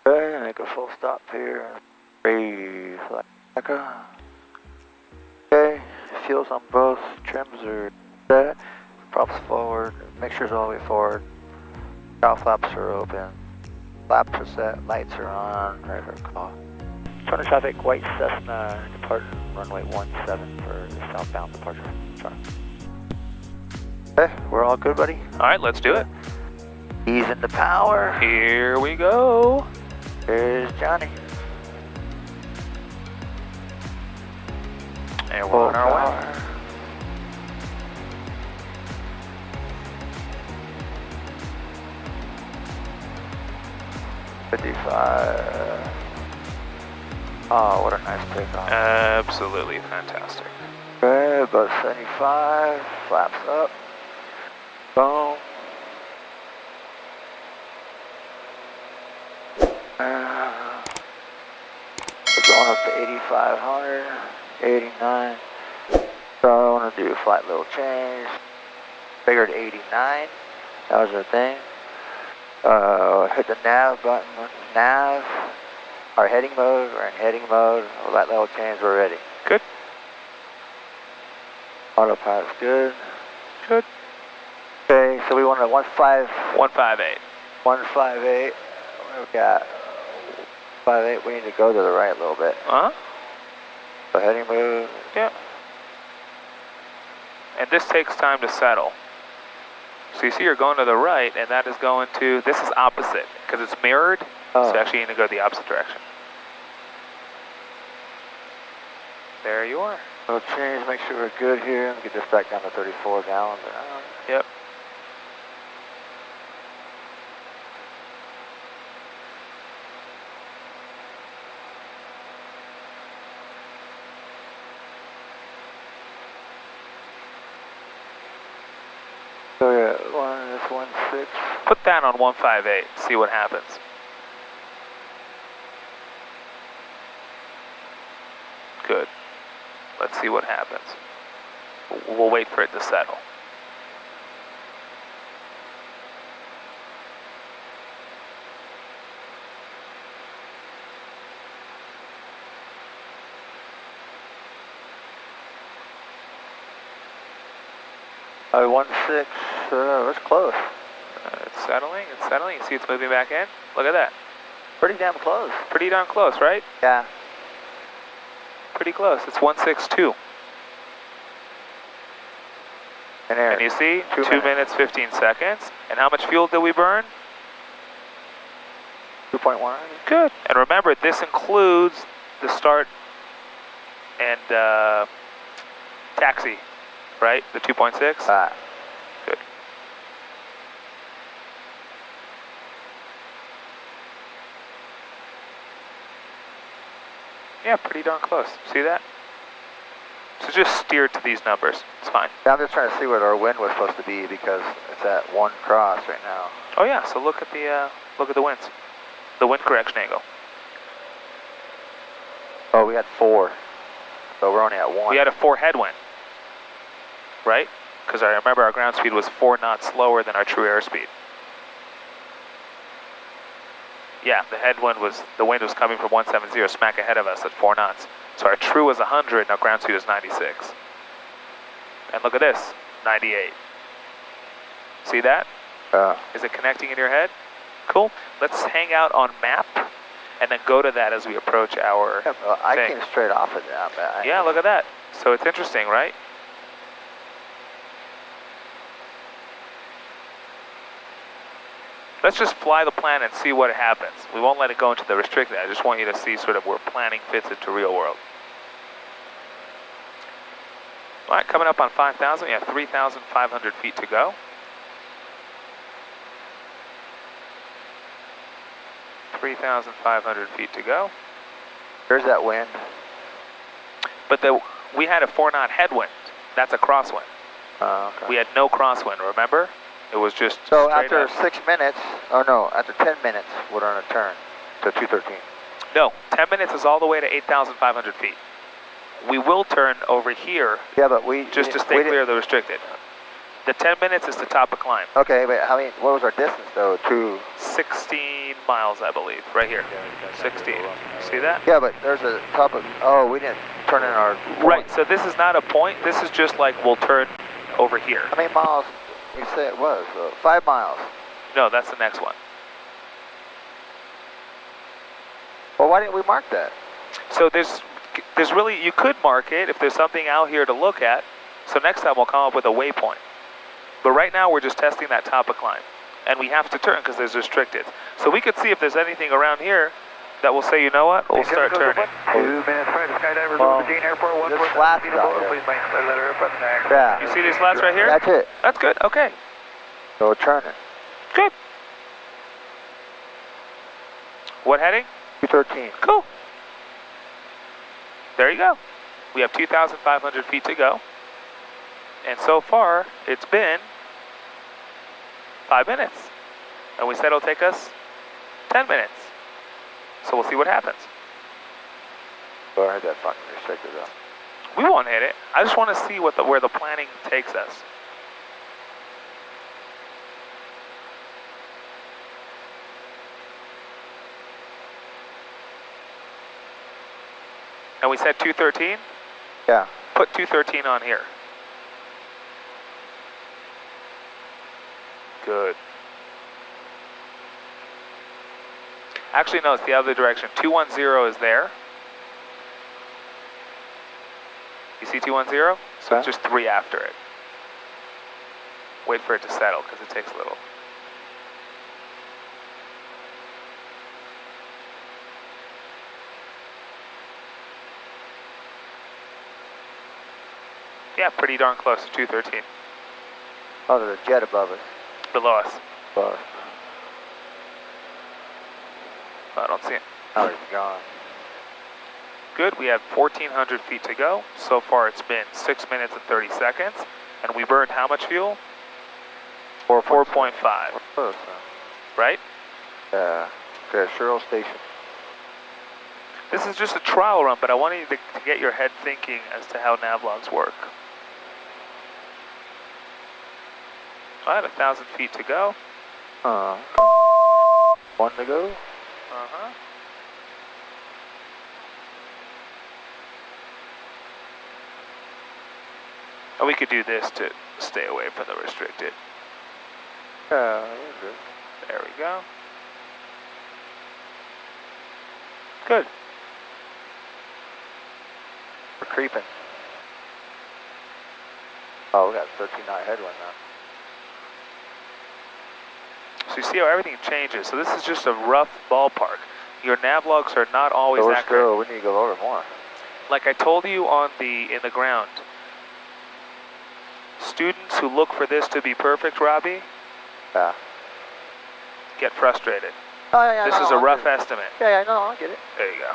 Okay, make a full stop here. Raise like okay, fuels on both trims are set. Props forward, mixture's all the way forward. Cow flaps are open. Flaps are set, lights are on, ready for call. Turner traffic, white Cessna, departing runway 17 for the southbound departure. Sorry. Okay, we're all good, buddy? Alright, let's do it. Ease into power. Here we go. Here's Johnny. And we're on our way. 55. Oh, what a nice takeoff. Absolutely fantastic. Okay, about 75. Flaps up. Boom. We're going up to 8,500, 89. So I want to do a slight little change. Figured 89. That was the thing. Hit the nav button. Nav. Our heading mode. We're in heading mode. With that little change, we're ready. Good. Autopilot's good. Good. Okay, so we want a 158. 158. We've got 58. We need to go to the right a little bit. So heading move. Yeah. And this takes time to settle. So you see you're going to the right, and that is going to, this is opposite, because it's mirrored, so actually you need to go the opposite direction. There you are. We'll change, make sure we're good here. Let me get this back down to 34 gallons an hour. Yep. So yeah, this 16. Put that on 158, see what happens. Good. Let's see what happens. We'll wait for it to settle. That's close. It's settling, You see it's moving back in? Look at that. Pretty damn close. Pretty darn close, right? Yeah. Pretty close. It's 162. And you see, 2 minutes, 15 seconds. And how much fuel did we burn? 2.1. Good. And remember, this includes the start and taxi, right? The 2.6? Good. Yeah, pretty darn close. See that? So just steer to these numbers. It's fine. Yeah, I'm just trying to see what our wind was supposed to be because it's at 1 cross right now. Oh yeah. So look at the winds, the wind correction angle. Oh, we had 4, so we're only at 1. We had a 4 headwind, right? Because I remember our ground speed was 4 knots slower than our true airspeed. Yeah, the wind was coming from 170, smack ahead of us at 4 knots. So our true was 100 and our ground speed is 96. And look at this, 98. See that? Is it connecting in your head? Cool. Let's hang out on map and then go to that as we approach our I came straight off of that. Yeah, look at that. So it's interesting, right? Let's just fly the plan and see what happens. We won't let it go into the restricted. I just want you to see sort of where planning fits into real world. All right, coming up on 5,000, we have 3,500 feet to go. 3,500 feet to go. There's that wind. But we had a 4-knot headwind. That's a crosswind. Okay. We had no crosswind, remember? It was just so after 6 minutes, after 10 minutes, we're on a turn to 213. No, 10 minutes is all the way to 8,500 feet. We will turn over here. Yeah, but just to stay clear of the restricted. The 10 minutes is the top of climb. Okay, but what was our distance though? 16 miles, I believe, right here. 16. See that? Yeah, but there's a top of, oh, we didn't turn in our point. Right, so this is not a point. This is just like we'll turn over here. How many miles we say it was? 5 miles. No, that's the next one. Well, why didn't we mark that? So there's really, you could mark it if there's something out here to look at. So next time we'll come up with a waypoint. But right now we're just testing that top of climb. And we have to turn because there's restricted. So we could see if there's anything around here that will say, you know what, we'll start turning. 2 minutes prior to Skydiver, Virginia Airport, this flat's out here. please make clear letter aircraft next. Yeah. You see these slats right here? That's it. That's good, okay. So we're turning. Good. What heading? 213. Cool. There you go. We have 2,500 feet to go. And so far, it's been 5 minutes. And we said it'll take us 10 minutes. So we'll see what happens. Oh, I heard that fucking restricted though. We won't hit it. I just want to see what where the planning takes us. And we said 213? Yeah. Put 213 on here. Good. Actually, no, it's the other direction. 210 is there. You see 210? So it's just 3 after it. Wait for it to settle because it takes a little. Yeah, pretty darn close to 213. Oh, there's a jet above us. Below us. Above us. I don't see it. Oh, he's gone. Good, we have 1,400 feet to go. So far it's been 6 minutes and 30 seconds. And we burned how much fuel? 4.5. Close, Right? Yeah. Okay, Sherrill Station. This is just a trial run, but I want you to get your head thinking as to how NAVLOGS work. I had 1,000 feet to go. 1 to go. Uh-huh. And we could do this to stay away from the restricted. Yeah, we're good. There we go. Good. We're creeping. Oh, we got 13 knot headwind now. So you see how everything changes. So this is just a rough ballpark. Your NAVLOGs are not always So we're accurate. still, we need to go over more. Like I told you in the ground, students who look for this to be perfect, Robbie, Yeah. get frustrated. Oh, yeah, This is a rough estimate. Yeah, no, I get it. There you go.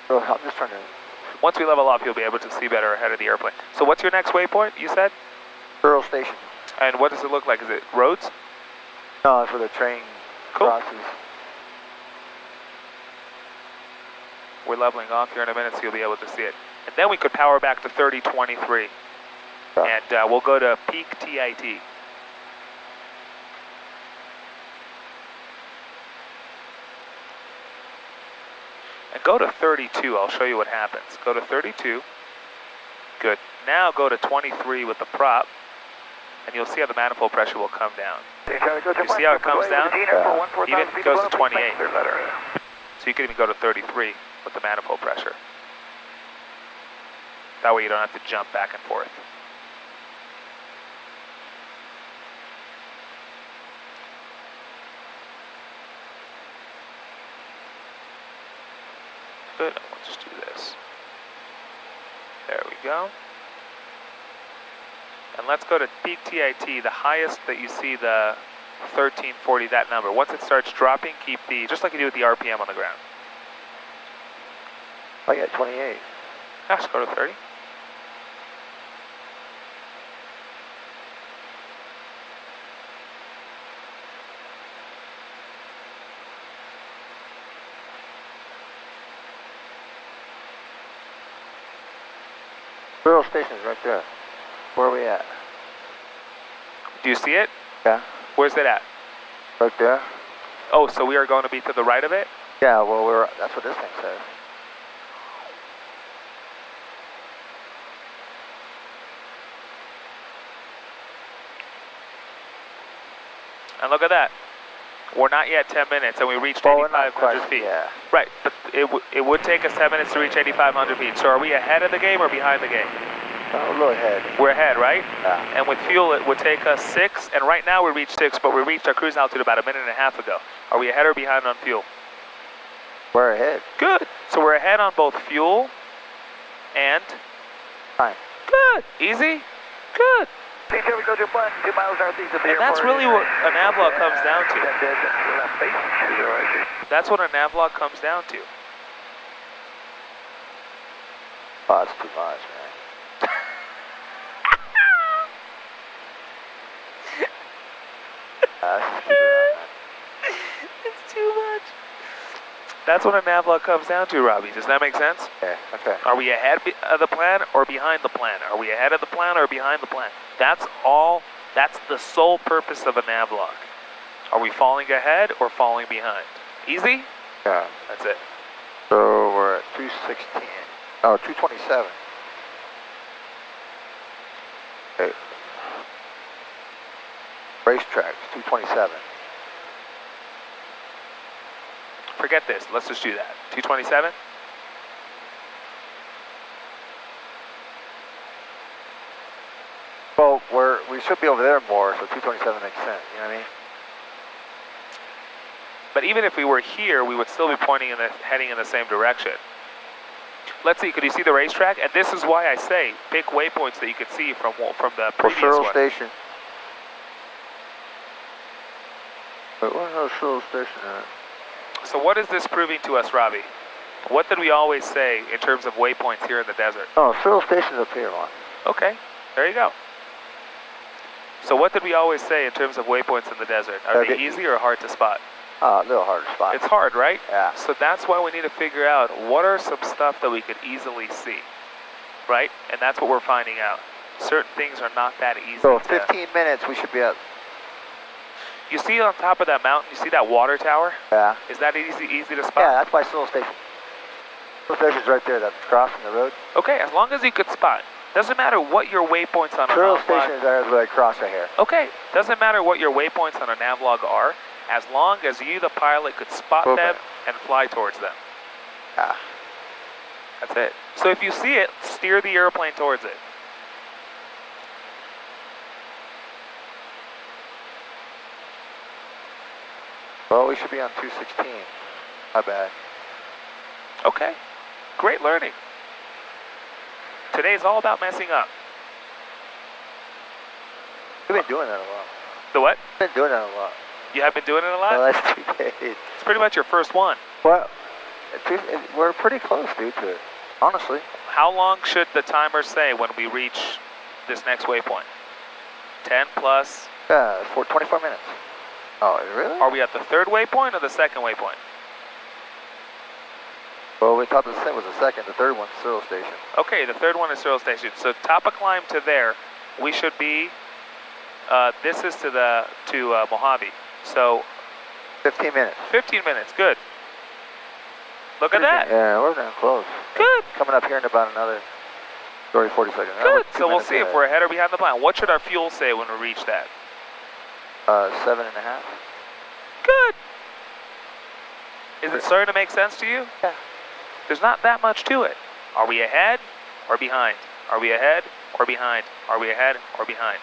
So I'm just trying to... Once we level up, you'll be able to see better ahead of the airplane. So what's your next waypoint, you said? Sherrill Station. And what does it look like? Is it roads? No, that's where the train crosses. We're leveling off here in a minute, so you'll be able to see it. And then we could power back to 3023. Yeah. And we'll go to peak TIT. And go to 32, I'll show you what happens. Go to 32. Good. Now go to 23 with the prop, and you'll see how the manifold pressure will come down. You see how it comes down? Even goes to 28. So you can even go to 33 with the manifold pressure. That way you don't have to jump back and forth. Good, we'll just do this. There we go. And let's go to peak TIT, the highest that you see, the 1340, that number. Once it starts dropping, keep the, just like you do with the RPM on the ground. I got 28. Gosh, go to 30. Sherrill Station's right there. Where are we at? Do you see it? Yeah. Where's that at? Right there? Oh, so we are going to be to the right of it? Yeah, well, that's what this thing says. And look at that. We're not yet 10 minutes, and we reached 8,500 feet. Yeah. Right, but it would take us 10 minutes to reach 8,500 feet. So are we ahead of the game or behind the game? A little ahead. We're ahead, right? Yeah. And with fuel, it would take us 6, and right now we reached 6, but we reached our cruise altitude about a minute and a half ago. Are we ahead or behind on fuel? We're ahead. Good. So we're ahead on both fuel and time. Good. Easy. Good. Hey, we go to 2 miles northeast of the And that's really what a NAVLOG comes down to. That's what a NAVLOG comes down to. Oh, that's too much, man. Let's keep it on, man. It's too much. That's what a NAVLOG comes down to, Robbie. Does that make sense? Okay, okay. Are we ahead of the plan or behind the plan? Are we ahead of the plan or behind the plan? That's all. That's the sole purpose of a NAVLOG. Are we falling ahead or falling behind? Easy? Yeah. That's it. So we're at 216. Oh, 227. Okay. Racetrack, 227. Forget this. Let's just do that. 227? Well, we should be over there more, so 227 makes sense, you know what I mean? But even if we were here, we would still be heading in the same direction. Let's see, could you see the racetrack? And this is why I say pick waypoints that you could see from the previous Searle one. Station. Wait, where's our Searle Station at? So what is this proving to us, Robbie? What did we always say in terms of waypoints here in the desert? Oh, Searle Station's up here, man. Okay, there you go. So what did we always say in terms of waypoints in the desert? Are they easy or hard to spot? A little hard to spot. It's hard, right? Yeah. So that's why we need to figure out what are some stuff that we could easily see, right? And that's what we're finding out. Certain things are not that easy. So 15 minutes, we should be at. You see on top of that mountain, you see that water tower? Yeah. Is that easy to spot? Yeah, that's by Searle Station. Searle Station's right there, that's crossing the road. Okay, as long as you could spot. Doesn't matter what your waypoints on a Searle NAVLOG. Station is there where I cross right here. Okay, doesn't matter what your waypoints on a NAVLOG are, as long as you, the pilot, could spot them and fly towards them. Yeah. That's it. So if you see it, steer the airplane towards it. Well, we should be on 216. Not bad. Okay, great learning. Today's all about messing up. We've been doing that a lot. The what? We've been doing that a lot. You have been doing it a lot? The last 2 days. It's pretty much your first one. Well, we're pretty close, dude, to it. Honestly. How long should the timer say when we reach this next waypoint? 10 plus? Yeah, 24 minutes. Oh, really? Are we at the third waypoint or the second waypoint? Well, we thought the second was the second. The third one's Searle Station. Okay, the third one is Searle Station. So top of climb to there, we should be. This is to Mojave. So 15 minutes. 15 minutes. Good. Look at that. Yeah, we're getting close. Good. Coming up here in about another 30, 40 seconds. Good. So we'll see if we're ahead or behind the plan. What should our fuel say when we reach that? 7.5. Good. Is it starting to make sense to you? Yeah. There's not that much to it. Are we ahead or behind? Are we ahead or behind? Are we ahead or behind?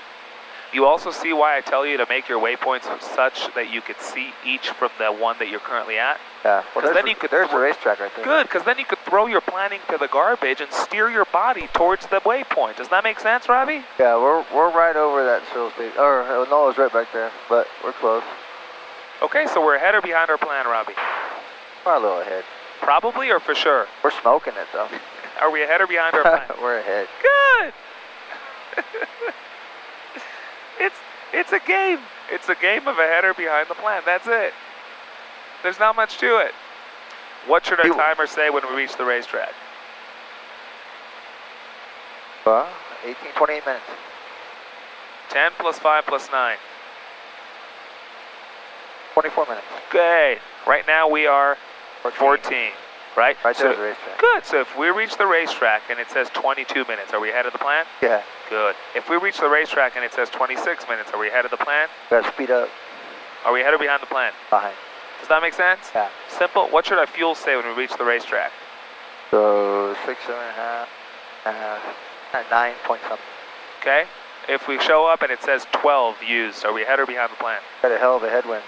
You also see why I tell you to make your waypoints such that you could see each from the one that you're currently at? Yeah. Well, there's the racetrack right there. Good, because then you could throw your planning to the garbage and steer your body towards the waypoint. Does that make sense, Robbie? Yeah, we're right over that Searle Station. Or no, it's right back there, but we're close. Okay, so we're ahead or behind our plan, Robbie? We're a little ahead. Probably or for sure? We're smoking it, though. Are we ahead or behind our plan? We're ahead. Good! It's a game. It's a game of ahead or behind the plan. That's it. There's not much to it. What should our timer say when we reach the racetrack? 18, 28 minutes. 10 plus 5 plus 9. 24 minutes. Good. Right now we are 14, right? Right So, there's the racetrack. good. So if we reach the racetrack and it says 22 minutes, are we ahead of the plan? Yeah. Good. If we reach the racetrack and it says 26 minutes, are we ahead of the plan? We gotta speed up. Are we ahead or behind the plan? Behind. Does that make sense? Yeah. Simple. What should our fuel say when we reach the racetrack? So 6, 7.5, 9 point something. Okay. If we show up and it says 12 used, are we ahead or behind the plan? Got a hell of a headwind.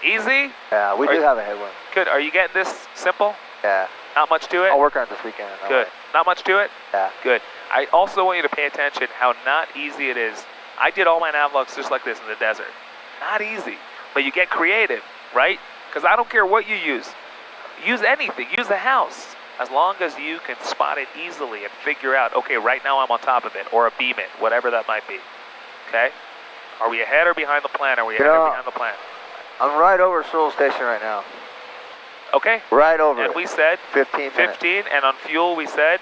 Easy? Yeah, we do have a headwind. Good. Are you getting this simple? Yeah. Not much to it? I'll work on it this weekend. Good. Not much to it? Yeah. Good. I also want you to pay attention how not easy it is. I did all my NAVLOGs just like this in the desert. Not easy. But you get creative, right? Because I don't care what you use. Use anything. Use the house. As long as you can spot it easily and figure out, okay, right now I'm on top of it, or a beam it, whatever that might be. Okay? Are we ahead or behind the plan? Are we ahead or behind the plan? I'm right over Sewell Station right now. Okay. Right over And it. we said 15 minutes. 15, and on fuel we said?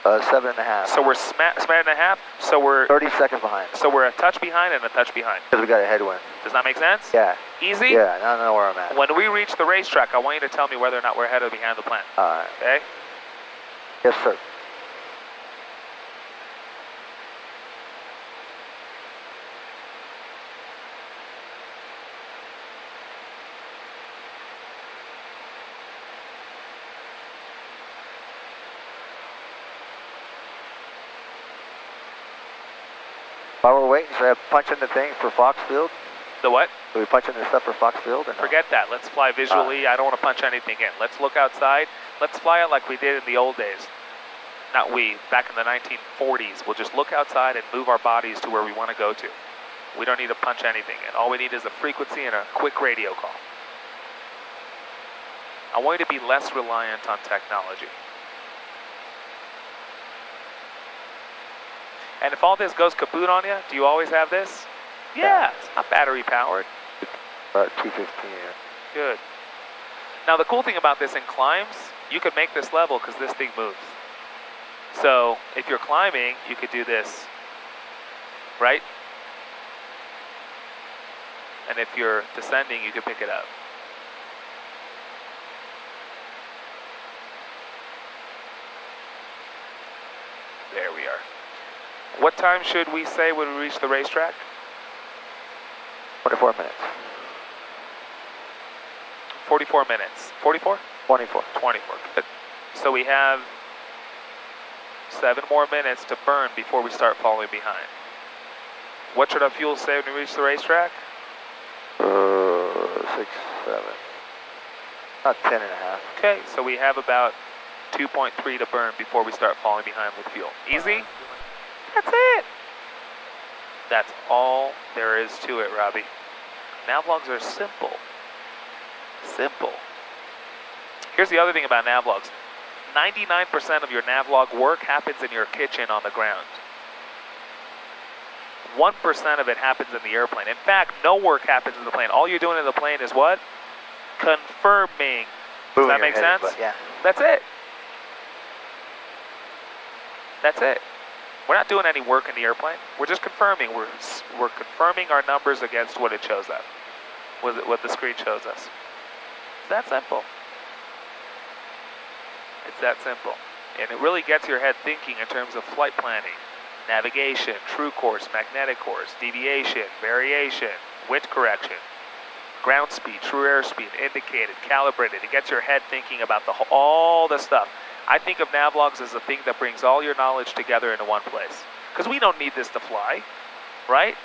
7.5. So we're smack and a half, so we're 30 seconds behind. So we're a touch behind and a touch behind. Because we got a headwind. Does that make sense? Yeah. Easy? Yeah, now I know where I'm at. When we reach the racetrack, I want you to tell me whether or not we're ahead or behind the plan. Alright. Okay? Yes, sir. While we're waiting, should I punch in the thing for Foxfield? The what? Do we punch in the stuff for Foxfield? Or no? Forget that. Let's fly visually. I don't want to punch anything in. Let's look outside. Let's fly it like we did in the old days. Not we, back in the 1940s. We'll just look outside and move our bodies to where we want to go to. We don't need to punch anything in. All we need is a frequency and a quick radio call. I want you to be less reliant on technology. And if all this goes kaput on you, do you always have this? Yeah, it's not battery powered. About 215. Good. Now the cool thing about this in climbs, you could make this level because this thing moves. So if you're climbing, you could do this, right? And if you're descending, you could pick it up. There we are. What time should we say when we reach the racetrack? 24 minutes. 44 minutes. 44? 24. 24. Good. So we have 7 more minutes to burn before we start falling behind. What should our fuel say when we reach the racetrack? 6, 7. Not 10.5. Okay, so we have about 2.3 to burn before we start falling behind with fuel. Easy? That's it. That's all there is to it, Robbie. NAVLOGs are simple. Simple. Here's the other thing about NAVLOGs. 99% of your NAVLOG work happens in your kitchen on the ground. 1% of it happens in the airplane. In fact, no work happens in the plane. All you're doing in the plane is what? Confirming. Does that make sense? Yeah. That's it. That's it. We're not doing any work in the airplane. We're just confirming. We're confirming our numbers against what it shows us, what the screen shows us. It's that simple. It's that simple. And it really gets your head thinking in terms of flight planning, navigation, true course, magnetic course, deviation, variation, wind correction, ground speed, true airspeed, indicated, calibrated. It gets your head thinking about all the stuff. I think of NAVLOGs as the thing that brings all your knowledge together into one place. Because we don't need this to fly, right?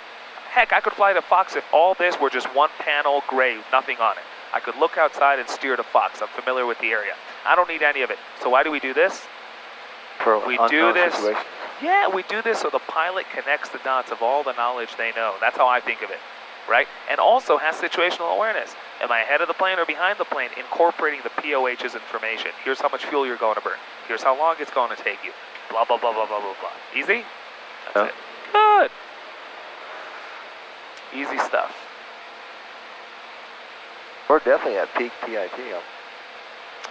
Heck, I could fly to Fox if all this were just one panel gray, nothing on it. I could look outside and steer to Fox. I'm familiar with the area. I don't need any of it. So why do we do this? We do this. Situations. Yeah, we do this so the pilot connects the dots of all the knowledge they know. That's how I think of it, right? And also has situational awareness. Am I ahead of the plane or behind the plane? Incorporating the POH's information. Here's how much fuel you're going to burn. Here's how long it's going to take you. Blah, blah, blah, blah, blah, blah, blah. Easy? That's it. Good. Easy stuff. We're definitely at peak TIT.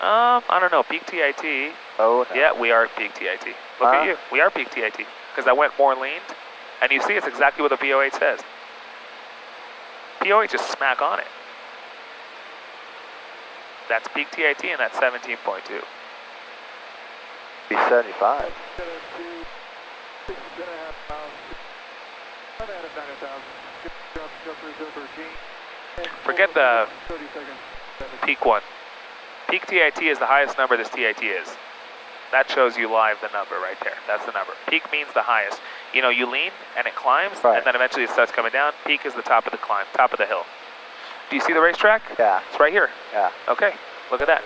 I don't know. Peak TIT. Oh, no. Yeah, we are at peak TIT. Look at you. We are peak TIT. Because I went more leaned. And you see it's exactly what the POH says. POH is smack on it. That's peak TIT, and that's 17.2. Be 75. Forget the peak one. Peak TIT is the highest number this TIT is. That shows you live the number right there. That's the number. Peak means the highest. You know, you lean and it climbs, right, and then eventually it starts coming down. Peak is the top of the climb, top of the hill. Do you see the racetrack? Yeah. It's right here. Yeah. Okay, look at that.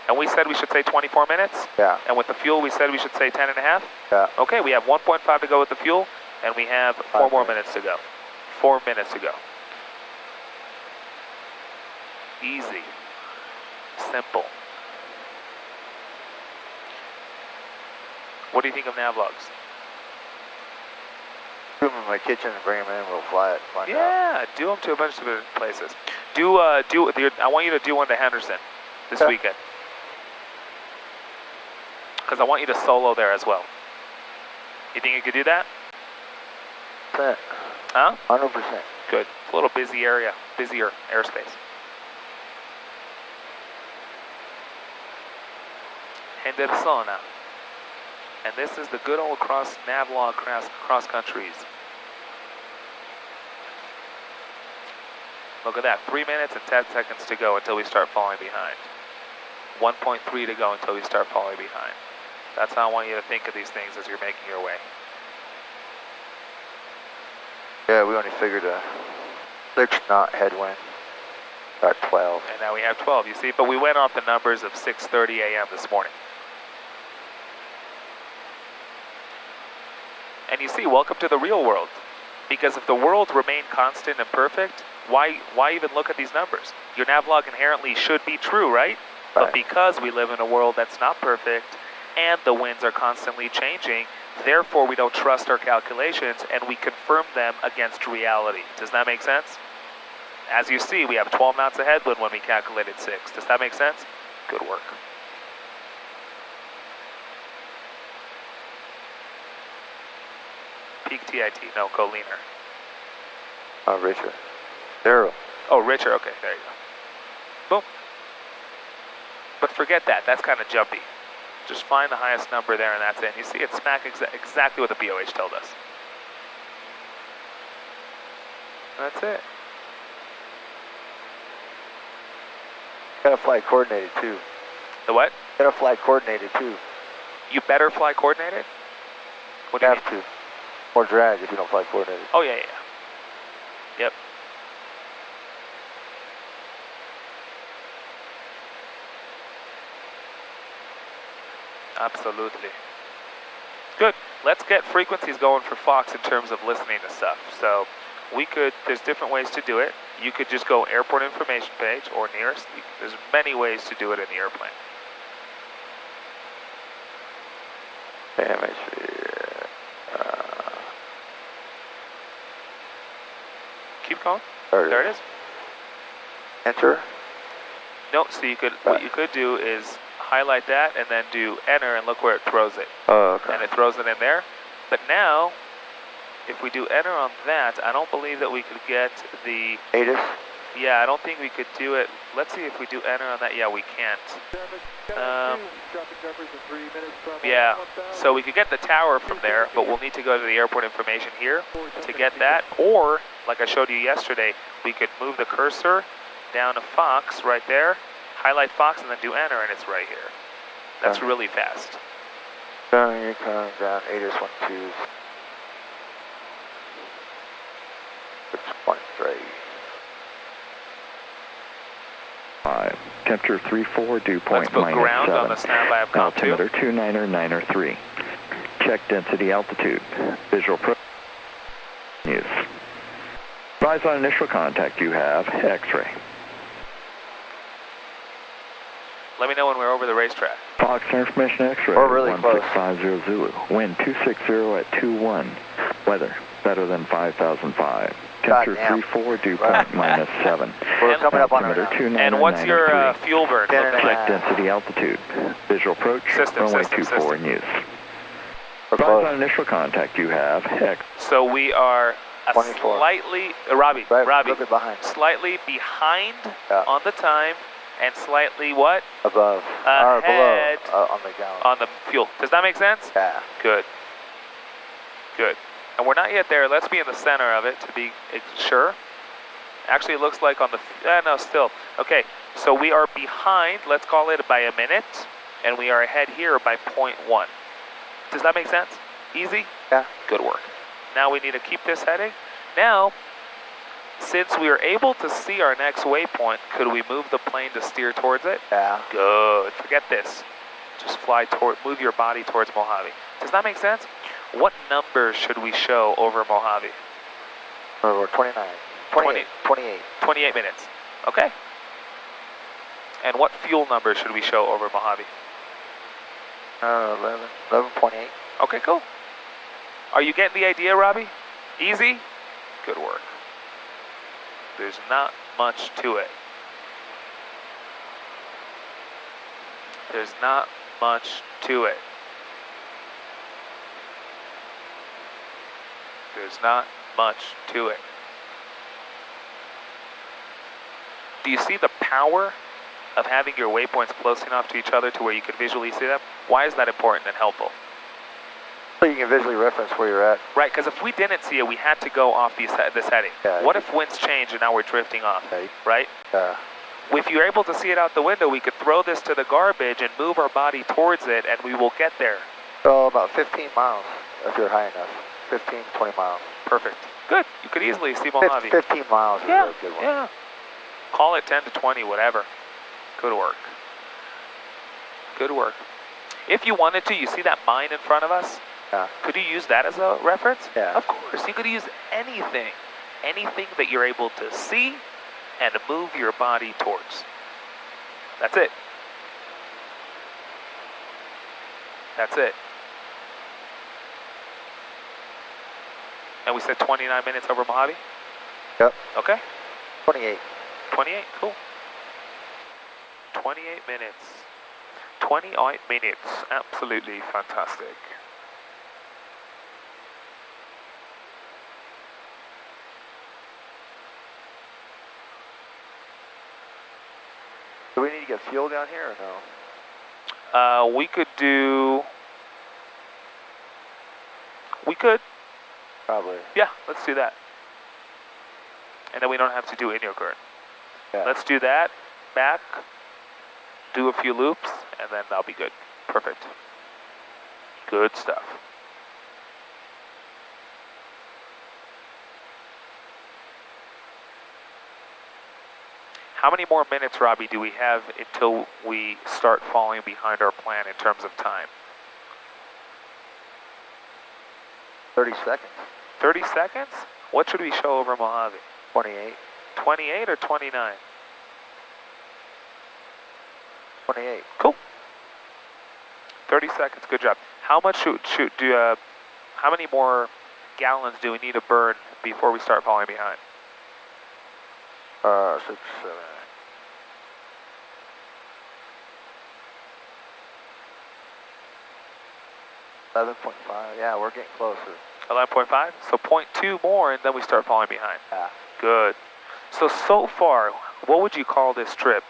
And we said we should say 24 minutes. Yeah. And with the fuel, we said we should say 10 and a half. Yeah. Okay, we have 1.5 to go with the fuel, and we have 4 more minutes to go. 4 minutes to go. Easy. Simple. What do you think of NAVLOGS? Do them in my kitchen and bring them in. We'll fly it. Find out. Yeah, do them to a bunch of different places. I want you to do one to Henderson this weekend. Because I want you to solo there as well. You think you could do that? 100%. Huh? 100%. Good. It's a little busy area, busier airspace. Henderson. And this is the good old NAVLOG cross countries. Look at that, 3 minutes and 10 seconds to go until we start falling behind. 1.3 to go until we start falling behind. That's how I want you to think of these things as you're making your way. Yeah, we only figured a 6 knot headwind. Got 12. And now we have 12, you see? But we went off the numbers of 6:30 a.m. this morning. And you see, welcome to the real world. Because if the world remained constant and perfect, why even look at these numbers? Your NAVLOG inherently should be true, right? But because we live in a world that's not perfect, and the winds are constantly changing, therefore we don't trust our calculations and we confirm them against reality. Does that make sense? As you see, we have 12 knots of headwind when we calculated 6. Does that make sense? Good work. Peak TIT, no, go leaner. Richard. 0. Oh, richer, okay, there you go. Boom. But forget that, that's kind of jumpy. Just find the highest number there and that's it. You see, it's smack exactly what the BOH told us. That's it. Gotta fly coordinated too. The what? Gotta fly coordinated too. You better fly coordinated? What do You you have mean? to. More drag if you don't fly coordinated. Oh, yeah. Yep. Absolutely. Good. Let's get frequencies going for Fox in terms of listening to stuff. So there's different ways to do it. You could just go airport information page or nearest. There's many ways to do it in the airplane. Keep going. There it is. Enter. No, so what you could do is highlight that and then do enter and look where it throws it. Oh, okay. And it throws it in there. But now, if we do enter on that, I don't believe that we could get the... ATIS? Yeah, I don't think we could do it. Let's see if we do enter on that. Yeah, we can't. Yeah, so we could get the tower from there, but we'll need to go to the airport information here to get that. Or, like I showed you yesterday, we could move the cursor down to Fox right there, highlight Fox, and then do enter, and it's right here. That's really fast. Down here, come down, ATIS 12. 6.3. 5. Temperature 34, dew point Let's put ground 7. on the standby of comp 2. Altimeter 29903. Check density altitude. Visual pro. Use. Advise on initial contact you have X-ray. Let me know when we're over the racetrack. Fox information X-ray. We're really 1650 Zulu. Wind 260 at 21. Weather better than 5005. Temperature 34, dew point -7. We're coming up on our... And what's your fuel burn looking Check like? density altitude. Visual approach. Runway 24 in use. Advise on initial contact you have X. So we are slightly, Robbie, Right, a little bit behind. slightly behind Yeah. on the time and slightly what? Above. Ahead. Or below. On the gallon. On the fuel. Does that make sense? Yeah. Good. Good. And we're not yet there. Let's be in the center of it to be sure. Actually, it looks like on the, no, still. Okay, so we are behind, let's call it by a minute, and we are ahead here by 0.1. Does that make sense? Easy? Yeah. Good work. Now we need to keep this heading. Now, since we are able to see our next waypoint, could we move the plane to steer towards it? Yeah. Good. Forget this. Just fly toward, move your body towards Mojave. Does that make sense? What numbers should we show over Mojave? We're 29. 28. 28. 28 minutes. Okay. And what fuel number should we show over Mojave? 11.8. Okay, cool. Are you getting the idea, Robbie? Easy? Good work. There's not much to it. There's not much to it. There's not much to it. Do you see the power of having your waypoints close enough to each other to where you can visually see them? Why is that important and helpful? So you can visually reference where you're at. Right, because if we didn't see it, we had to go off this heading. Yeah. What if winds change and now we're drifting off, Okay. right? Yeah. If you're able to see it out the window, we could throw this to the garbage and move our body towards it, and we will get there. So about 15 miles if you're high enough. 15, 20 miles. Perfect. Good. You could easily see Mojave. 15 miles is Yeah, a good one. yeah. Call it 10 to 20, whatever. Good work. Good work. If you wanted to, you see that mine in front of us? Yeah. Could you use that as a reference? Yeah. Of course. You could use anything. Anything that you're able to see and move your body towards. That's it. That's it. And we said 29 minutes over Mojave? Yep. Okay. 28. 28, cool. 28 minutes. 28 minutes, absolutely fantastic. Do we need to get fuel down here or no? We could do... We could. Probably. Yeah, let's do that. And then we don't have to do in-your current. Yeah. Let's do that, back, do a few loops, and then that'll be good. Perfect. Good stuff. How many more minutes, Robbie, do we have until we start falling behind our plan in terms of time? 30 seconds. 30 seconds? What should we show over Mojave? 28. 28 or 29? 28. Cool. 30 seconds, good job. How much how many more gallons do we need to burn before we start falling behind? 6, 7. 11.5. Yeah, we're getting closer. 11.5? So 0.2 more and then we start falling behind. Yeah. Good. So far, what would you call this trip?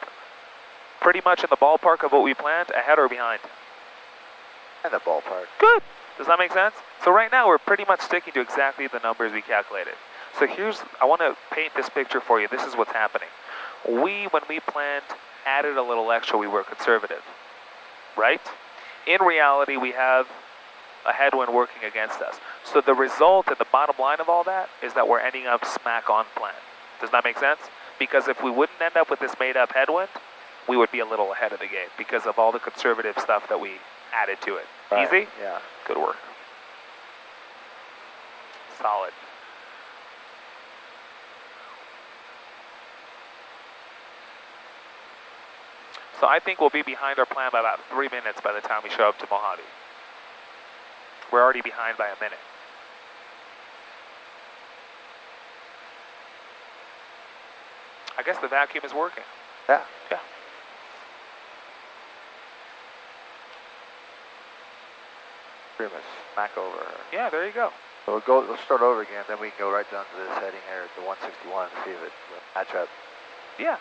Pretty much in the ballpark of what we planned, ahead or behind? In the ballpark. Good. Does that make sense? So right now we're pretty much sticking to exactly the numbers we calculated. So I want to paint this picture for you. This is what's happening. When we planned, added a little extra, we were conservative, right? In reality, we have a headwind working against us. So the result and the bottom line of all that is that we're ending up smack on plan. Does that make sense? Because if we wouldn't end up with this made up headwind, we would be a little ahead of the game because of all the conservative stuff that we added to it. Right. Easy? Yeah. Good work. Solid. So I think we'll be behind our plan by about 3 minutes by the time we show up to Mojave. We're already behind by a minute. I guess the vacuum is working. Yeah. Yeah. Pretty much smack over. Yeah, there you go. So we'll start over again, then we can go right down to this heading here at the 161 and see if it will match up. Yeah,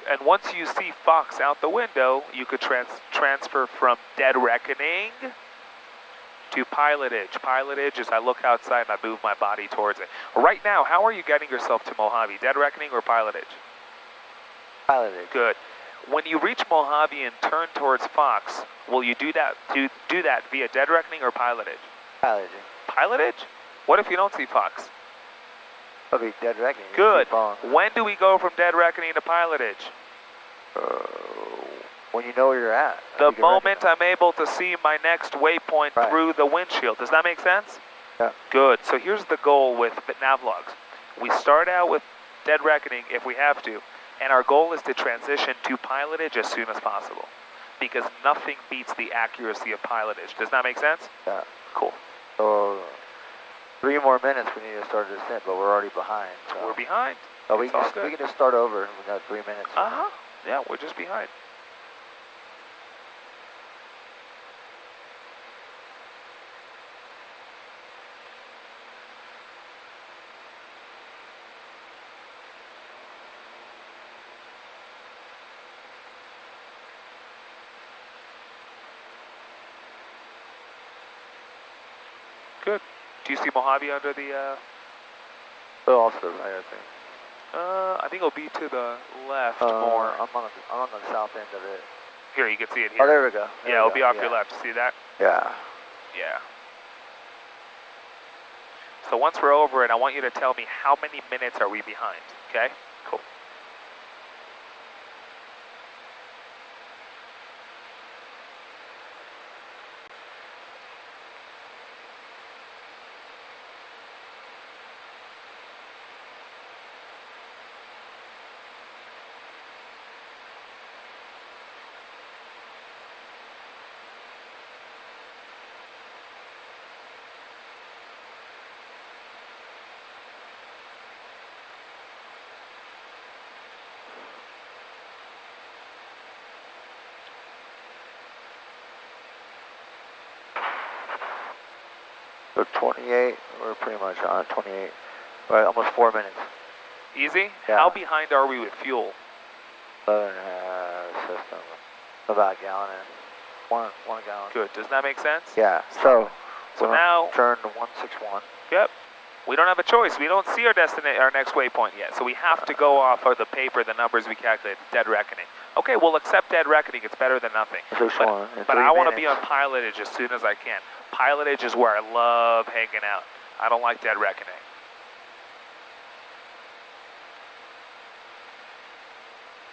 and once you see Fox out the window, you could transfer from dead reckoning to pilotage. Pilotage is I look outside and I move my body towards it. Right now, how are you getting yourself to Mojave? Dead reckoning or pilotage? Pilotage. Good. When you reach Mojave and turn towards Fox, will you do that via dead reckoning or pilotage? Pilotage. Pilotage? What if you don't see Fox? It'll be dead reckoning. Good. When do we go from dead reckoning to pilotage? When you know where you're at. The moment I'm able to see my next waypoint Right. through the windshield. Does that make sense? Yeah. Good. So here's the goal with NAVLOGS. We start out with dead reckoning if we have to, and our goal is to transition to pilotage as soon as possible, because nothing beats the accuracy of pilotage. Does that make sense? Yeah. Cool. So 3 more minutes we need to start a descent, but we're already behind. So. We're behind. Oh, we It's all can good. just start over. We got 3 minutes. Uh-huh. Yeah, we're just behind. Good. Do you see Mojave under the, Oh, also the right, I think. I think it'll be to the left more. I'm on the south end of it. Here, you can see it here. Oh, there we go. Yeah, it'll be off your left. See that? Yeah. Yeah. So once we're over it, I want you to tell me how many minutes are we behind, okay? Cool. So 28, we're pretty much on 28. Right, almost 4 minutes. Easy? Yeah. How behind are we with fuel? 11 system. About a gallon and one gallon. Good. Does that make sense? Yeah. So now turn to 161. Yep. We don't have a choice. We don't see our next waypoint yet, so we have to go off of the paper, the numbers we calculated, dead reckoning. Okay, we'll accept dead reckoning. It's better than nothing. But I want to be on pilotage as soon as I can. Pilotage is where I love hanging out. I don't like dead reckoning.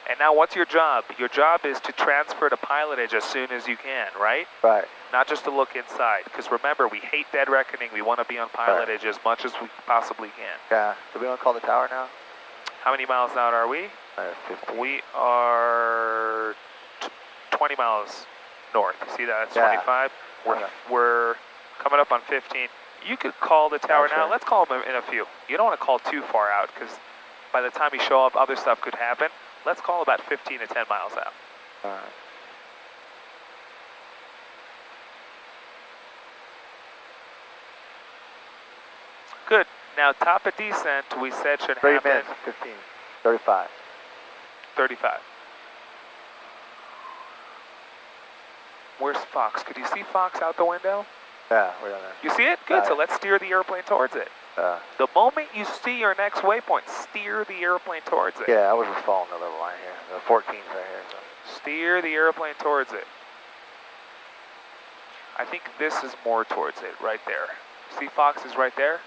And now what's your job? Your job is to transfer to pilotage as soon as you can, right? Right. Not just to look inside. Because remember, we hate dead reckoning. We want to be on pilotage as much as we possibly can. Yeah. Do we want to call the tower now? How many miles out are we? 50. We are 20 miles north. You see that? That's Yeah. 25. We're coming up on 15. You could call the tower now. Right. Let's call them in a few. You don't want to call too far out because by the time you show up, other stuff could happen. Let's call about 15 to 10 miles out. All right. Good. Now, top of descent, we said should 30 happen. minutes, 15, 35. 35. Where's Fox? Could you see Fox out the window? Yeah, we're on there. You see it? Good. So let's steer the airplane towards it. The moment you see your next waypoint, steer the airplane towards it. Yeah, I was just following the little line here. The 14's right here. So. Steer the airplane towards it. I think this is more towards it, right there. See Fox is right there?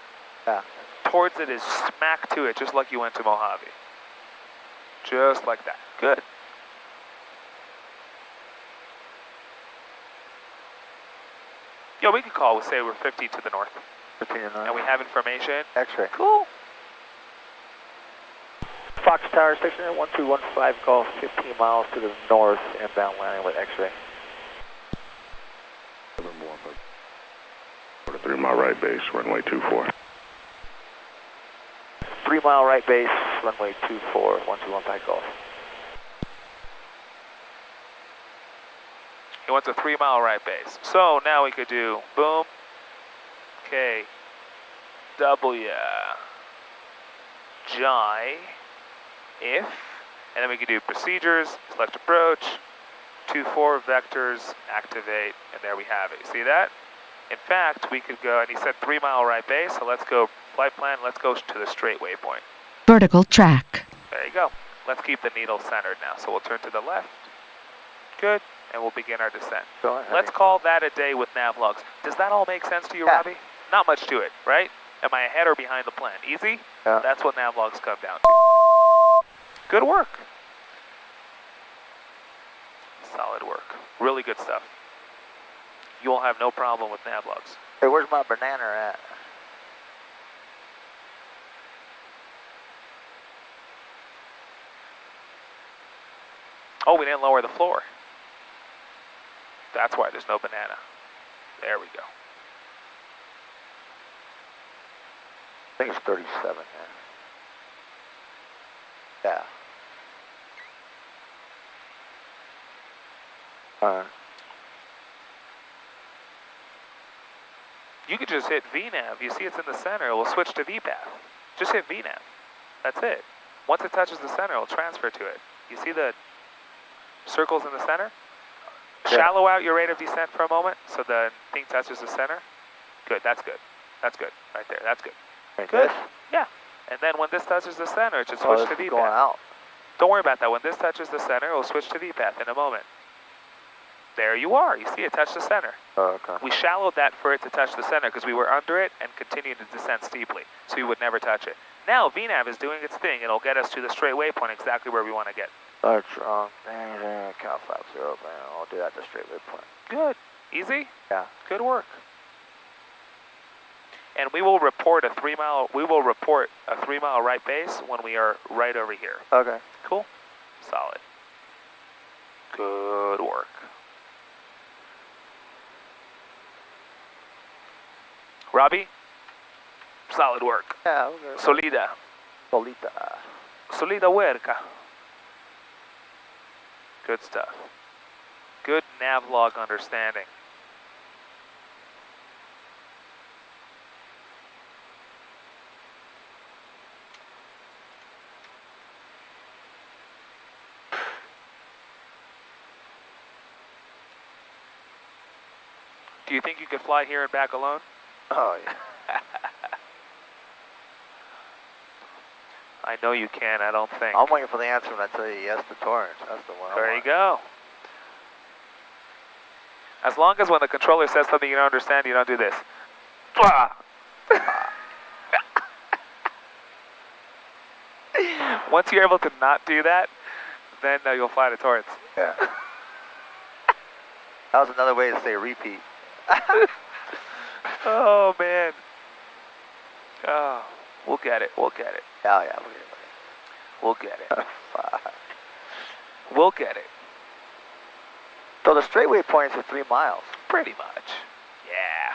Yeah. Towards it is smack to it, just like you went to Mojave. Just like that. Good. Yo, we could call, we'll say we're 15 to the north. 15 to 9. And we have information. X-ray. Cool. Fox Tower Station 1215 Golf, 15 miles to the north, inbound landing with X-ray. 3 mile right base, runway 24. 3 mile right base, runway 24, 1215 Golf. He wants a 3 mile right base. So now we could do boom, K, W, J, if And then we can do procedures, select approach, 2-4 vectors, activate, and there we have it. You see that? In fact, we could go, and he said 3 mile right base, so let's go, flight plan, let's go to the straight waypoint. Vertical track. There you go. Let's keep the needle centered now. So we'll turn to the left. Good. And we'll begin our descent. Let's call that a day with NAVLOGS. Does that all make sense to you, Robbie? Not much to it, right? Am I ahead or behind the plan? Easy? Yeah. That's what NAVLOGS come down to. Good work. Solid work. Really good stuff. You will have no problem with NAVLOGS. Hey, where's my banana at? Oh, we didn't lower the floor. That's why there's no banana. There we go. I think it's 37, yeah. Alright. You could just hit VNAV. You see it's in the center. It will switch to VPATH. Just hit VNAV. That's it. Once it touches the center, it'll transfer to it. You see the circles in the center? Yeah. Shallow out your rate of descent for a moment so the thing touches the center. Good, that's good. That's good. Right there, that's good. Like Good. this? Yeah. And then when this touches the center, it should switch this to is VPATH. going out. Don't worry about that. When this touches the center, it will switch to VPATH in a moment. There you are. You see it touch the center. Oh, okay. We shallowed that for it to touch the center because we were under it and continued to descend steeply, so we would never touch it. Now VNAV is doing its thing, and it'll get us to the straight waypoint exactly where we want to get. That's wrong. Cow flaps are open. I'll do that the straight waypoint. Good. Easy? Yeah. Good work. And we will report a 3 mile right base when we are right over here. Okay. Cool? Solid. Good work. Robbie? Solid work. Yeah, okay. Solida. Solita. Solida huerca. Good stuff. Good NAVLOG understanding. Do you think you could fly here and back alone? Oh, yeah. I know you can, I don't think. I'm waiting for the answer when I tell you yes to Torrance. That's the one. There you go. As long as when the controller says something you don't understand, you don't do this. Once you're able to not do that, then you'll fly to Torrance. Yeah. That was another way to say repeat. Oh, man. Oh, we'll get it. We'll get it. Oh, yeah. We'll get it. We'll get it. So the straight waypoints are 3 miles. Pretty much. Yeah.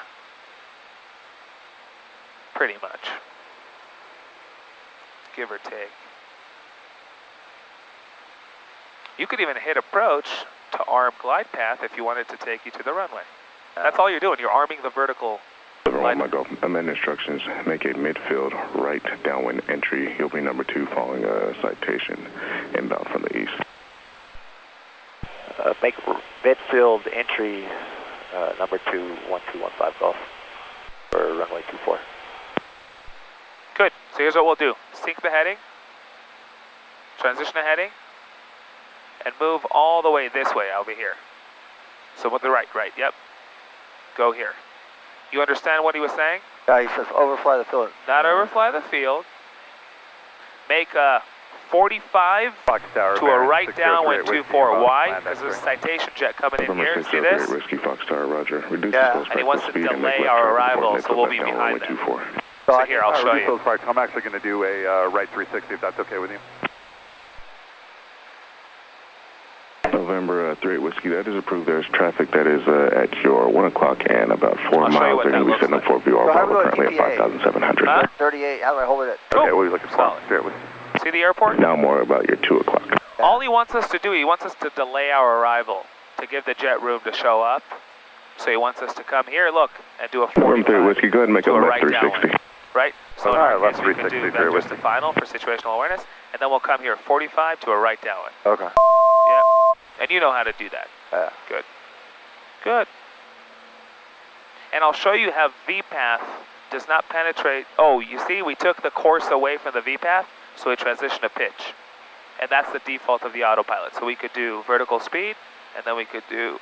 Pretty much. Give or take. You could even hit approach to arm glide path if you wanted to take you to the runway. That's all you're doing. You're arming the vertical. My go. Amend instructions. Make a midfield right downwind entry. You'll be number 2 following a citation inbound from the east. Make midfield entry number 2, 1215 Golf for runway 24. Good. So here's what we'll do. Sync the heading, transition the heading, and move all the way this way. I'll be here. So with the right, yep. Go here. You understand what he was saying? Yeah, he says overfly the field. Not overfly the field. Make a 45 to a right downwind 24. Why? Because there's a citation jet coming in here. See this? Whiskey Foxtrot, Roger. Reduce Yeah. And he wants to delay our arrival, so we'll be behind them. So here, I'll show you. I'm actually going to do a right 360 if that's okay with you. November 3 Whiskey, that is approved. There's traffic that is at your 1 o'clock and about 4 miles. They're going to be setting up for VFR. We're currently at 5,700. Huh? 38, how do I hold it at? Okay, what are you looking for? Solid. See the airport? Now more about your 2 o'clock. All he wants us to do, he wants us to delay our arrival to give the jet room to show up. So he wants us to come here, look, and do a 45. November 3 Whiskey, go ahead and make to a a left right 360. downwind. right? So in All right, our left case, we can 360, do clear vectors to whiskey. final for situational awareness, and then we'll come here 45 to a right downwind. Okay. Yep. And you know how to do that. Yeah. Good. Good. And I'll show you how V-path does not penetrate. Oh, you see, we took the course away from the V-path, so we transitioned to pitch. And that's the default of the autopilot. So we could do vertical speed, and then we could do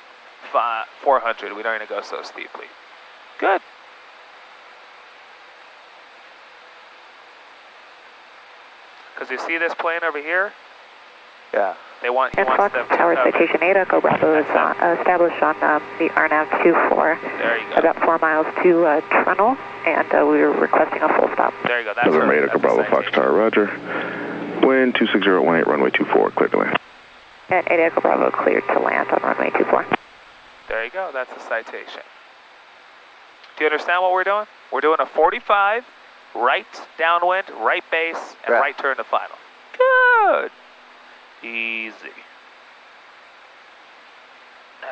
400. We don't need to go so steeply. Good. Because you see this plane over here? Yeah. He wants them to Tower cover. Citation 8, Echo Bravo is established on the RNAV 24. There you go. About 4 miles to Trunnell, and we are requesting a full stop. There you go. That's November 8, that's Echo Bravo, the Fox citation. Tower, roger. Wind 26018, runway 24, clear to land. And 8 Echo Bravo cleared to land on runway 24. There you go. That's the citation. Do you understand what we're doing? We're doing a 45, right downwind, right base, and Yeah. right turn to final. Good. Easy.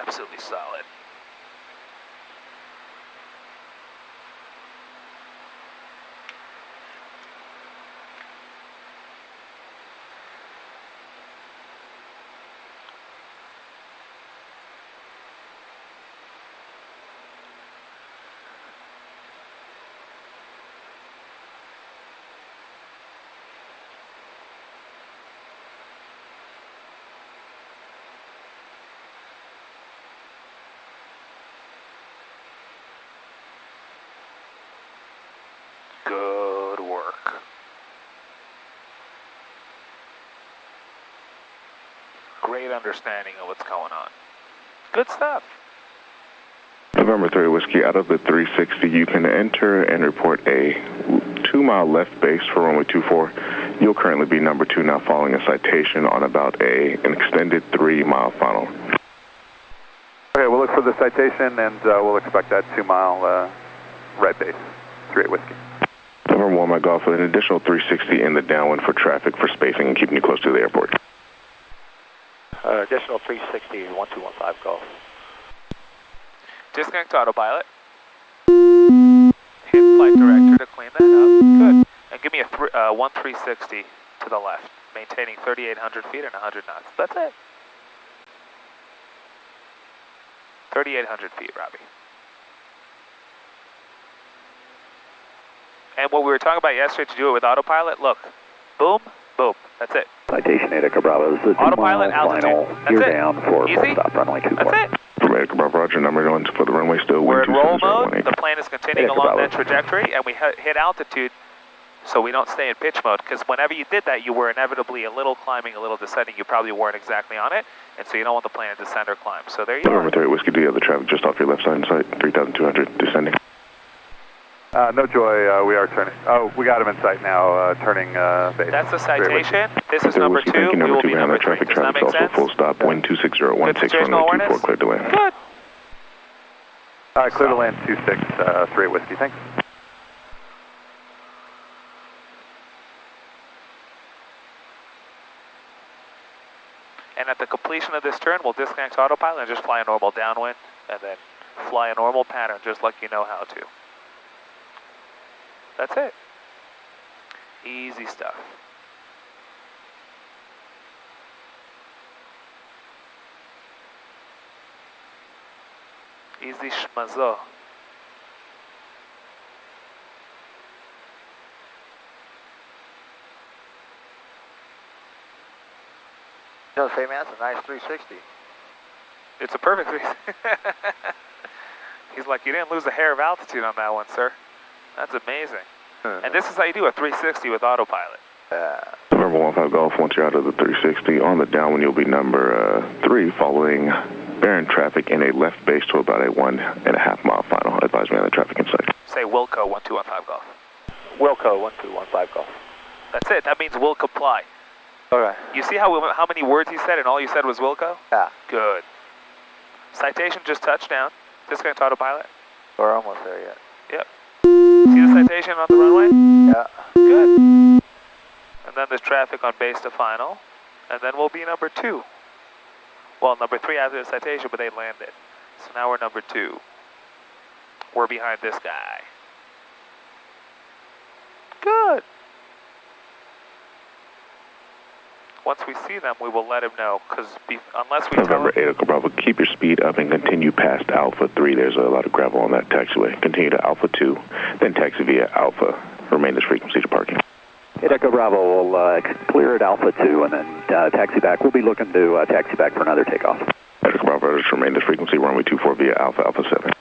Absolutely solid. Good work. Great understanding of what's going on. Good stuff. November 3 Whiskey, out of the 360, you can enter and report a 2-mile left base for runway 24. You'll currently be number 2 now, following a citation on about an extended 3-mile final. Okay, we'll look for the citation, and we'll expect that 2-mile right base, 38 Whiskey. November 1, my golf, with an additional 360 in the downwind for traffic for spacing and keeping you close to the airport. Additional 360, 1215 Golf. Disconnect autopilot. Hit flight director to clean that up. Good. And give me a 1360 to the left, maintaining 3,800 feet and 100 knots. That's it. 3,800 feet, Robbie. And what we were talking about yesterday to do it with autopilot, look, boom, boom, that's it. Citation 8 Echo Bravo, this is the Autopilot altitude, final. that's Gear it. down for Easy. full stop runway 24. That's it. From Echo Bravo, roger, number 1 for the runway still. We're in wind roll 27018. mode, the plane is continuing Echo along Bravo. that trajectory, and we hit altitude so we don't stay in pitch mode, because whenever you did that, you were inevitably a little climbing, a little descending. You probably weren't exactly on it, and so you don't want the plane to descend or climb. So there you November are. 3 Whiskey, do you have the traffic just off your left side in sight? 3,200 descending. No joy, we are turning. Oh, we got him in sight now, turning base. That's the 38 Whiskey. citation. This is There, number Whiskey, 2. thank you, We will be behind number that 3. traffic. Does that Traffic's make also sense? full stop, wind 26016, Good situational runway awareness? 24, clear to land. Good. All right, clear to land 26, 38 Whiskey, thanks. And at the completion of this turn, we'll disconnect autopilot and just fly a normal downwind, and then fly a normal pattern just like you know how to. That's it. Easy stuff. Easy schmazo. No, say, man, it's a nice 360. It's a perfect reason. He's like, you didn't lose a hair of altitude on that one, sir. That's amazing. And this is how you do a 360 with autopilot. November 15 Golf, once you're out of the 360, on the downwind you'll be number 3, following Barren traffic in a left base to about a 1.5 mile final. Advise me on the traffic in sight. Say Wilco 1215 Golf. Wilco 1215 Golf. That's it. That means will comply. Okay. You see how many words he said and all you said was Wilco? Yeah. Good. Citation just touched down. Disconnect autopilot. We're almost there yet. Yep. See the citation on the runway? Yeah. Good. And then there's traffic on base to final. And then we'll be number 2. Well, number 3 after the citation, but they landed. So now we're number 2. We're behind this guy. Good. Once we see them, we will let him know, because unless we November tell him... 8 Echo Bravo, keep your speed up and continue past Alpha 3. There's a lot of gravel on that taxiway. Continue to Alpha 2, then taxi via Alpha. Remain this frequency to parking. 8 Echo Bravo will clear at Alpha 2 and then taxi back. We'll be looking to taxi back for another takeoff. 8 Echo Bravo, just remain this frequency, runway 24 via Alpha, Alpha 7.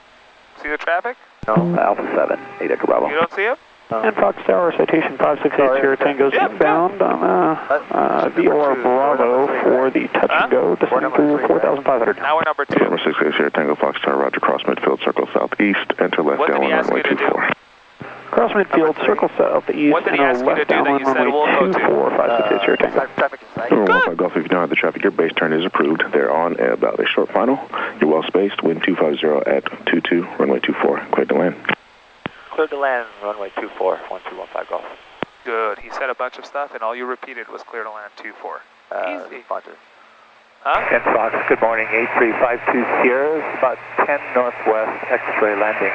See the traffic? No. Alpha 7, 8 Echo Bravo. You don't see him? And Fox Tower, citation 568 Sierra Tango southbound on VOR Bravo for the touch and go, descending through 4,500. Now we're number 2. Number 68 Sierra Tango, Fox Tower, Roger, cross midfield, circle southeast, enter left What did he downwind ask runway you to do? 24. Cross midfield, circle southeast, What did he ask and you to left do that downwind you said runway we'll go to? 24, 568 Sierra Tango. Traffic in sight. Number 15 Golf, if you don't have the traffic, your base turn is approved. They're on about a short final. You're well spaced, wind 250 at 22, runway 24, clear to land. Clear to land, runway 24, 1215 Golf. Good. He said a bunch of stuff, and all you repeated was clear to land 24. Easy. Roger. Huh? And Fox, good morning, 8352 Sierra, about 10 northwest, X-ray landing.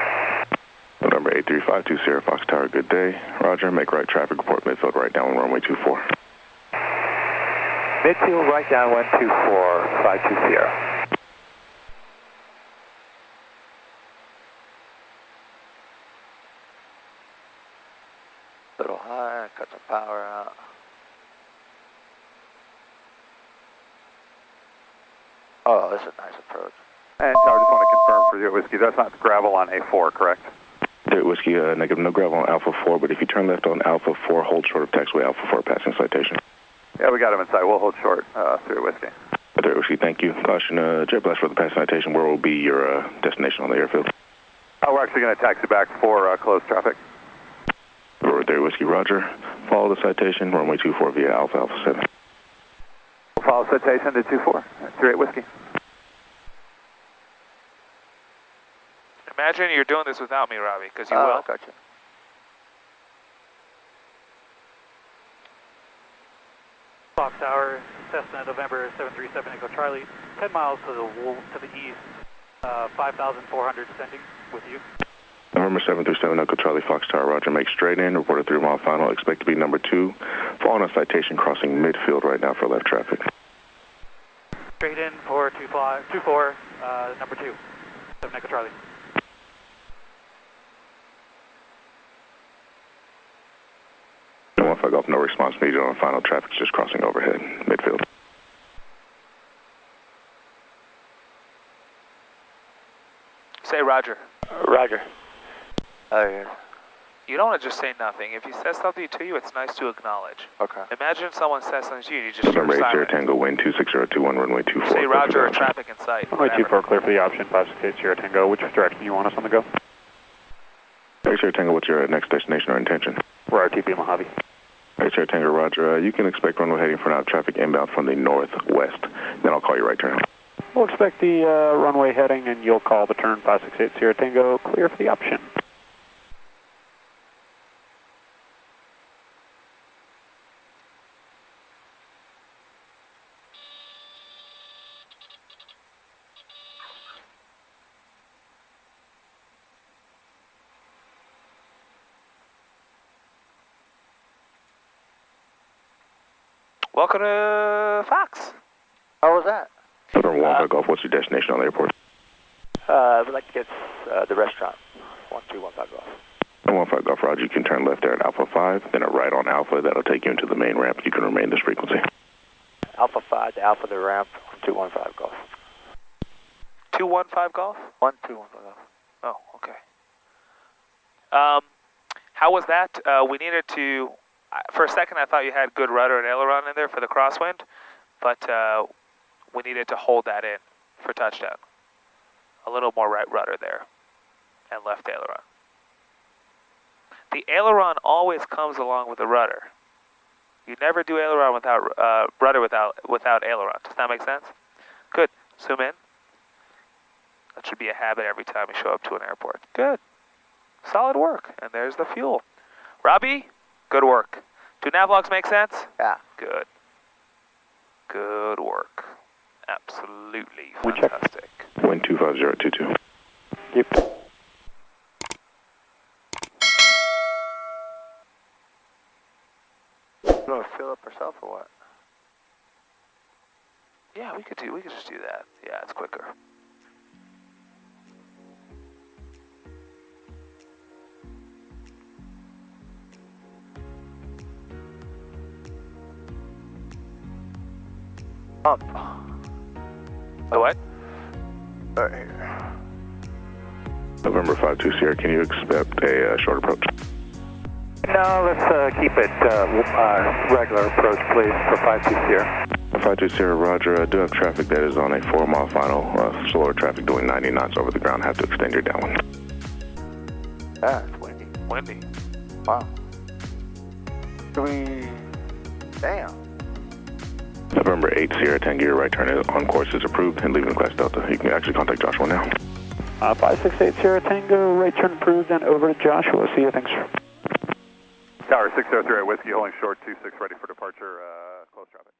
November 8352 Sierra Fox Tower, good day. Roger, make right traffic report midfield right down runway 24. Midfield right down 124, 52 Sierra. Little high, cut some power out. Oh, this is a nice approach. And Tower, just want to confirm for your whiskey, that's not gravel on A4, correct? There, whiskey, negative, no gravel on Alpha 4, but if you turn left on Alpha 4, hold short of taxiway Alpha 4, passing citation. Yeah, we got him inside. We'll hold short through whiskey. There, whiskey, thank you. Caution, jet blast for the passing citation. Where will be your destination on the airfield? We're actually going to taxi back for closed traffic. Over there, whiskey, Roger. Follow the citation, runway 24 via Alpha, Alpha 7. We'll follow citation to 24, 38 whiskey. Imagine you're doing this without me, Robbie, because you will. Gotcha. Fox Tower, Cessna November 737 Echo Charlie, 10 miles to the east, 5,400 descending with you. November 737 Echo Charlie Fox Tower, Roger, make straight in, report a 3-mile final, expect to be number 2, following a citation crossing midfield right now for left traffic. Straight in for 24, number 2, 7 Echo Charlie. If I go no response needed on final traffic, just crossing overhead, midfield. Say Roger. Roger. Oh, yeah. You don't want to just say nothing. If he says something to you, it's nice to acknowledge. Okay. Imagine someone says something to you and you just November 8 Sierra silent. Tango, wind 26021, runway 24. Say Roger or traffic in sight. Runway 24, clear for the option, 568 Sierra Tango. Which direction you want us on the go? 8 Sierra Tango, what's your next destination or intention? We're RTP Mojave. 8 Sierra Tango, Roger. You can expect runway heading for now traffic inbound from the northwest. Then I'll call you right turn. We'll expect the runway heading, and you'll call the turn 568 Sierra Tango, clear for the option. Welcome to Fox. How was that? November 1 Golf, what's your destination on the airport? We'd like to get the restaurant. 1215 Golf. 15 Golf, Roger. You can turn left there at Alpha 5, then a right on Alpha. That'll take you into the main ramp. You can remain this frequency. Alpha 5 to Alpha the ramp, 215 Golf. 215 Golf? 1215 Golf. Oh, okay. How was that? We needed to... For a second, I thought you had good rudder and aileron in there for the crosswind, but we needed to hold that in for touchdown. A little more right rudder there and left aileron. The aileron always comes along with the rudder. You never do aileron without rudder without aileron. Does that make sense? Good. Zoom in. That should be a habit every time we show up to an airport. Good. Solid work. And there's the fuel. Robbie? Good work. Do NAVLOGS make sense? Yeah. Good. Good work. Absolutely We check. fantastic. Wind 25022. Yep. want to fill up ourselves or what? Yeah, we could just do that. Yeah, it's quicker. Pump. The what? Right here. November 52 Sierra, can you accept a short approach? No, let's keep it regular approach, please, for 52 Sierra. 52 Sierra, roger. I do have traffic that is on a 4-mile final. Slower traffic doing 90 knots over the ground. Have to extend your downwind. Ah, it's windy. Windy. Wow. Damn. November 8 Sierra, Tango, your right turn on course is approved and leaving class Delta. You can actually contact Joshua now. 568 Sierra Tango, right turn approved and over to Joshua. See you, thanks. Tower 603 at Whiskey, holding short 26, ready for departure, close traffic.